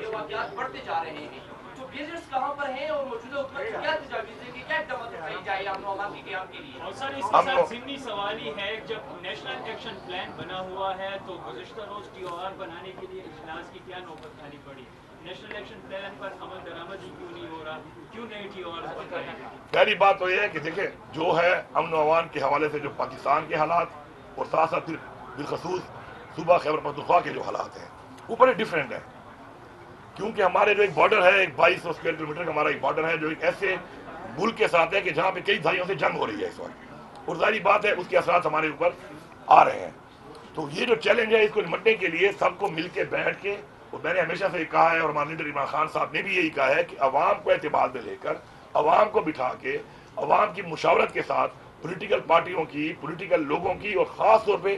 یہ واقعات بڑھتے جا رہے ہیں. جو گیجٹس کہاں پر ہیں اور موجودہ حکومت کی کیا تجاویز ہے کہ کیا اقدامات اٹھائی جائے امن و امان کے قیام کے لیے؟ اور سر اس کے ساتھ ضمنی سوال ہی ہے، جب نیشنل ایکشن پلان بنا ہوا ہے تو گزشتہ روز TOR بنانے کے لیے اجلاس کی کیا نوبت آنی پڑی؟ نیشنل ایکشن پلان پر عمل درآمد ہی کیوں نہیں ہو رہا، کیوں نہیں TOR بن رہے ہیں؟ پہلی بات تو یہ ہے کہ دیکھیں جو ہے امن و امان کے حوالے سے جو پاکستان کے حالات اور ساتھ ساتھ پھر بالخصوص صوبہ خیبر پختونخوا کے جو حالات ہیں وہ بڑے ڈفرینٹ ہیں، کیونکہ ہمارے جو ایک بارڈر ہے، ایک 2200 اسکوائر کلومیٹر کا ہمارا ایک بارڈر ہے جو ایک ایسے ملک کے ساتھ ہے کہ جہاں پہ کئی دہائیوں سے جنگ ہو رہی ہے اس وقت، اور ظاہری بات ہے اس کے اثرات ہمارے اوپر آ رہے ہیں. تو یہ جو چیلنج ہے اس کو نمٹنے کے لیے سب کو مل کے بیٹھ کے، اور میں نے ہمیشہ سے کہا ہے اور ہمارے لیڈر عمران خان صاحب نے بھی یہی کہا ہے کہ عوام کو اعتماد میں لے کر، عوام کو بٹھا کے، عوام کی مشاورت کے ساتھ، پولیٹیکل پارٹیوں کی، پولیٹیکل لوگوں کی، اور خاص طور پہ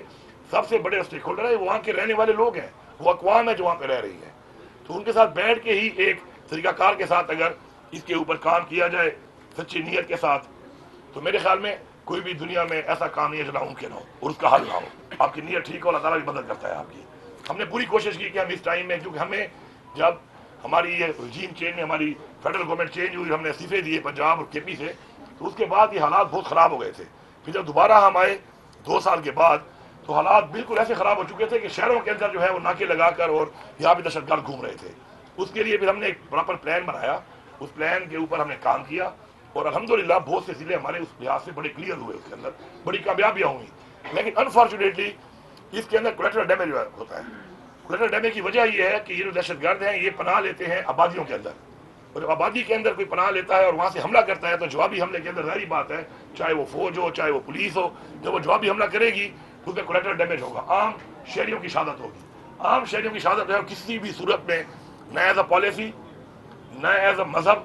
سب سے بڑے اسٹیک ہولڈر ہیں وہاں کے رہنے والے لوگ ہیں، وہ اقوام ہے جو وہاں پہ رہ رہی ہے، تو ان کے ساتھ بیٹھ کے ہی ایک طریقہ کار کے ساتھ اگر اس کے اوپر کام کیا جائے سچی نیت کے ساتھ، تو میرے خیال میں کوئی بھی دنیا میں ایسا کام نہیں ہے جو ناممکن ہو اور اس کا حل نہ ہو. آپ کی نیت ٹھیک ہو، اللہ تعالیٰ بھی مدد کرتا ہے آپ کی. ہم نے پوری کوشش کی کہ ہم اس ٹائم میں، کیونکہ ہمیں جب ہماری یہ رجیم چینج میں ہماری فیڈرل گورنمنٹ چینج ہوئی، ہم نے استعفے دیے پنجاب اور KP سے، تو اس کے بعد یہ حالات بہت خراب ہو گئے تھے. پھر جب دوبارہ ہم آئے 2 سال کے بعد تو حالات بالکل ایسے خراب ہو چکے تھے کہ شہروں کے اندر جو ہے وہ ناکے لگا کر اور یہاں بھی دہشت گرد گھوم رہے تھے. اس کے لیے پھر ہم نے ایک پراپر پلان بنایا، اس پلان کے اوپر ہم نے کام کیا، اور الحمدللہ بہت سے ضلع ہمارے اس لحاظ سے بڑے کلیئر ہوئے، اس کے اندر بڑی کامیابیاں ہوئیں. لیکن انفارچونیٹلی اس کے اندر کولیٹرل ڈیمیج ہوتا ہے. کولیٹرل ڈیمیج کی وجہ یہ ہے کہ یہ جو دہشت گرد ہیں یہ پناہ لیتے ہیں آبادیوں کے اندر، اور جب آبادی کے اندر کوئی پناہ لیتا ہے اور وہاں سے حملہ کرتا ہے تو جوابی حملے کے اندر ظاہری بات ہے، چاہے وہ فوج ہو چاہے وہ پولیس ہو، جب وہ جوابی حملہ کرے گی تو اس میں کولیٹرل ڈیمیج ہوگا، عام شہریوں کی شہادت ہوگی. عام شہریوں کی شہادت ہے کسی بھی صورت میں، نہ ایز اے پالیسی، نہ ایز اے مذہب،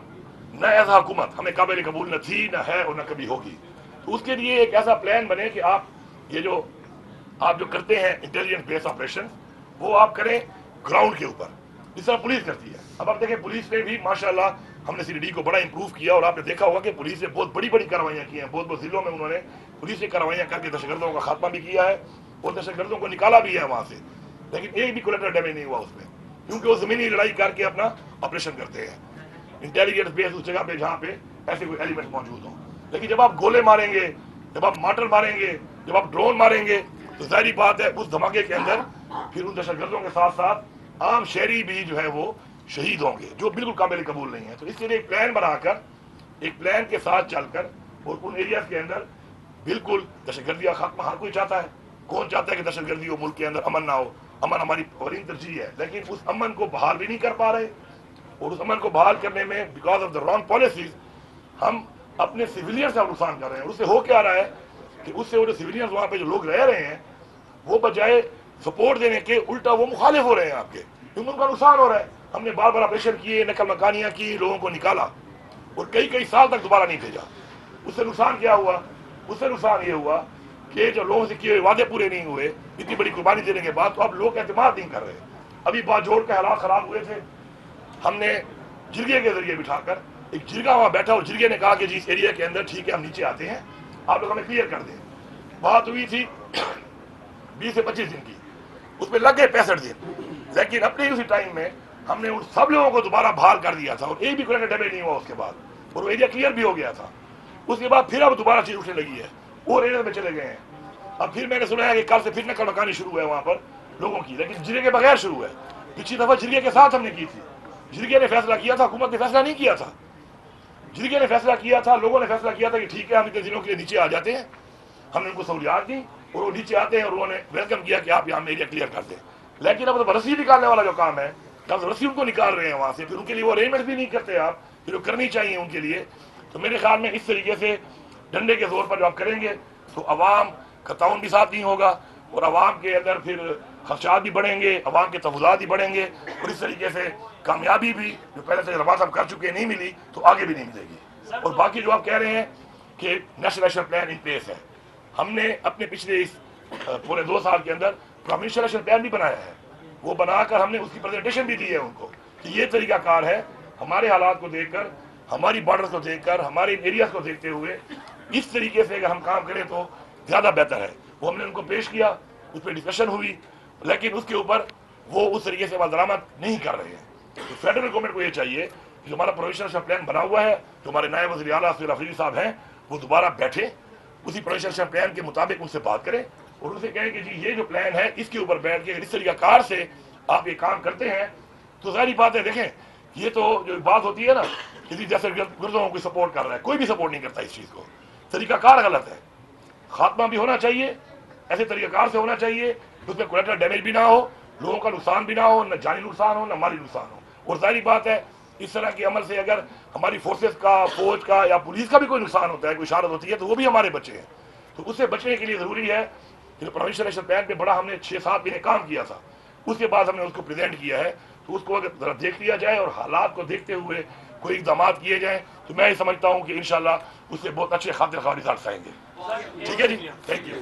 نہ ایز اے حکومت ہمیں قابل قبول نہ تھی، نہ ہے اور نہ کبھی ہوگی. تو اس کے لیے ایک ایسا پلان بنے کہ آپ یہ جو آپ جو کرتے ہیں انٹیلیجنس بیس آپریشن وہ آپ کریں گراؤنڈ کے اوپر، جس طرح پولیس کرتی ہے. اب آپ دیکھیں پولیس نے بھی ماشاءاللہ ہم نے CDD کو بڑا امپروو کیا، اور آپ نے دیکھا ہوگا کہ پولیس نے بہت بڑی بڑی کارروائیاں کی ہیں، بہت بہت ضلعوں میں انہوں نے پولیس نے کارروائیاں کر کے دہشت گردوں کا خاتمہ بھی کیا ہے اور دہشت گردوں کو نکالا بھی ہے وہاں سے. لیکن ایک بھی کولیٹرل ڈیمیج نہیں ہوا اس میں، کیونکہ وہ زمینی لڑائی کر کے اپنا آپریشن کرتے ہیں انٹیلیجنس بیس اس جگہ پہ جہاں پہ ایسے کوئی ایلیمنٹ موجود ہوں. لیکن جب آپ گولے ماریں گے، جب آپ مارٹر ماریں گے، جب آپ ڈرون ماریں گے تو ظاہری بات ہے اس دھماکے کے اندر پھر ان دہشت گردوں کے ساتھ ساتھ عام شہری بھی جو ہے وہ شہید ہوں گے، جو بالکل قابل قبول نہیں ہے. تو اس کے لیے ایک پلان بنا کر، ایک پلان کے ساتھ چل کر، اور ان ایریاز کے اندر بالکل دہشت گردی کا خاتمہ ہر کوئی چاہتا ہے. کون چاہتا ہے کہ دہشت گردی ہو، ملک کے اندر امن نہ ہو؟ امن ہماری اولین ترجیح ہے، لیکن اس امن کو بحال بھی نہیں کر پا رہے، اور اس امن کو بحال کرنے میں because of the wrong policies ہم اپنے سویلین سے نقصان کر رہے ہیں. اور اس سے ہو کیا رہا ہے کہ اس سے وہ جو سویلین وہاں پہ جو لوگ رہ رہے ہیں وہ بجائے سپورٹ دینے کے الٹا وہ مخالف ہو رہے ہیں آپ کے، کیونکہ ان کا نقصان ہو رہا ہے. ہم نے بار بار آپریشن کیے، نقل مکانیاں کی، لوگوں کو نکالا اور کئی سال تک دوبارہ نہیں بھیجا. اس سے نقصان کیا ہوا؟ اس سے نقصان یہ ہوا کہ جو لوگوں سے کیے ہوئے وعدے پورے نہیں ہوئے، اتنی بڑی قربانی دینے کے بعد تو اب لوگ اعتماد نہیں کر رہے. ابھی باجوڑ کے حالات خراب ہوئے تھے، ہم نے جرگے کے ذریعے بٹھا کر ایک جرگا وہاں بیٹھا اور جرگے نے کہا کہ جی اس ایریا کے اندر ٹھیک ہے ہم نیچے آتے ہیں، آپ لوگ ہمیں کلیئر کر دیں. بات ہوئی تھی 20 سے 25 دن کی، اس میں لگ گئے 65 دن، لیکن اپنے اسی ٹائم میں ہم نے ان سب لوگوں کو دوبارہ بحال کر دیا تھا اور ایک بھی کوئی ڈیمیج نہیں ہوا اس کے بعد، اور وہ ایریا کلیئر بھی ہو گیا تھا. اس کے بعد پھر اب دوبارہ چیز اٹھنے لگی ہے اور ایریا میں چلے گئے ہیں. اب پھر میں نے سنا ہے کہ کل سے پھر نقل مکانی شروع ہے وہاں پر لوگوں کی، لیکن جرگے کے بغیر شروع ہے. پچھلی دفعہ جرگے کے ساتھ ہم نے کی تھی، جرگے نے فیصلہ کیا تھا، حکومت نے فیصلہ نہیں کیا تھا. جرگے نے فیصلہ کیا تھا، لوگوں نے فیصلہ کیا تھا کہ ٹھیک ہے ہم اتنے دنوں کے لیے نیچے آ جاتے ہیں. ہم نے ان کو سہولیات دی اور وہ نیچے آتے ہیں اور انہوں نے ویلکم کیا کہ آپ یہاں ایریا کلیئر کر دیں. لیکن اب رسی نکالنے والا جو کام ہے، جب رسی ان کو نکال رہے ہیں وہاں سے، پھر ان کے لیے وہ ارینجمنٹ بھی نہیں کرتے آپ، پھر وہ کرنی چاہیے ان کے لیے. تو میرے خیال میں اس طریقے سے ڈنڈے کے زور پر جو آپ کریں گے تو عوام کا تعاون بھی ساتھ نہیں ہوگا اور عوام کے اندر پھر خدشات بھی بڑھیں گے، عوام کے تفضیلات بھی بڑھیں گے، اور اس طریقے سے کامیابی بھی جو پہلے سے تجربات ہم کر چکے نہیں ملی تو آگے بھی نہیں ملے گی. اور باقی جو آپ کہہ رہے ہیں کہ national action plan in place ہے، ہم نے اپنے پچھلے اس پورے 2 سال کے اندر پروونشل ایکشن پلان بھی بنایا ہے. وہ بنا کر ہم نے اس کی پریزنٹیشن بھی دی ہے ان کو کہ یہ طریقہ کار ہے. ہمارے حالات کو دیکھ کر، ہماری بارڈرز کو دیکھ کر، ہمارے ایریاز کو دیکھتے ہوئے اس طریقے سے اگر ہم کام کریں تو زیادہ بہتر ہے. وہ ہم نے ان کو پیش کیا، اس پہ ڈسکشن ہوئی، لیکن اس کے اوپر وہ اس طریقے سے عمل درآمد نہیں کر رہے ہیں. تو فیڈرل گورنمنٹ کو یہ چاہیے کہ جو ہمارا پروویشنل پلان بنا ہوا ہے، جو ہمارے نائب وزیر اعلیٰ اسد افریدی صاحب ہیں، وہ دوبارہ بیٹھے اسی پروویشنل پلان کے مطابق ان سے بات کریں اور ان سے کہیں کہ جی یہ جو پلان ہے اس کے اوپر بیٹھ کے اگر اس طریقہ کار سے آپ یہ کام کرتے ہیں تو ظاہری بات ہے. دیکھیں یہ تو جو بات ہوتی ہے نا، کسی جیسے گردوں کو کوئی سپورٹ کر رہا ہے، کوئی بھی سپورٹ نہیں کرتا اس چیز کو. طریقہ کار غلط ہے. خاتمہ بھی ہونا چاہیے ایسے طریقہ کار سے ہونا چاہیے کہ اس میں کولیٹرل ڈیمیج بھی نہ ہو، لوگوں کا نقصان بھی نہ ہو، نہ جانی نقصان ہو نہ مالی نقصان ہو. اور ظاہری بات ہے اس طرح کے عمل سے اگر ہماری فورسز کا، فوج کا یا پولیس کا بھی کوئی نقصان ہوتا ہے، کوئی شہادت ہوتی ہے، تو وہ بھی ہمارے بچے ہیں. تو اس سے بچنے کے لیے ضروری ہے کہ پرووینشل ایکشن پلان پہ بڑا ہم نے 6-7 مہینے کام کیا تھا، اس کے بعد ہم نے اس کو پریزنٹ کیا ہے. تو اس کو اگر ذرا دیکھ لیا جائے اور حالات کو دیکھتے ہوئے کوئی اقدامات کیے جائیں تو میں یہ سمجھتا ہوں کہ انشاءاللہ اس سے بہت اچھے خاطر خواہ رزلٹس آئیں گے. ٹھیک ہے جی، تھینک یو.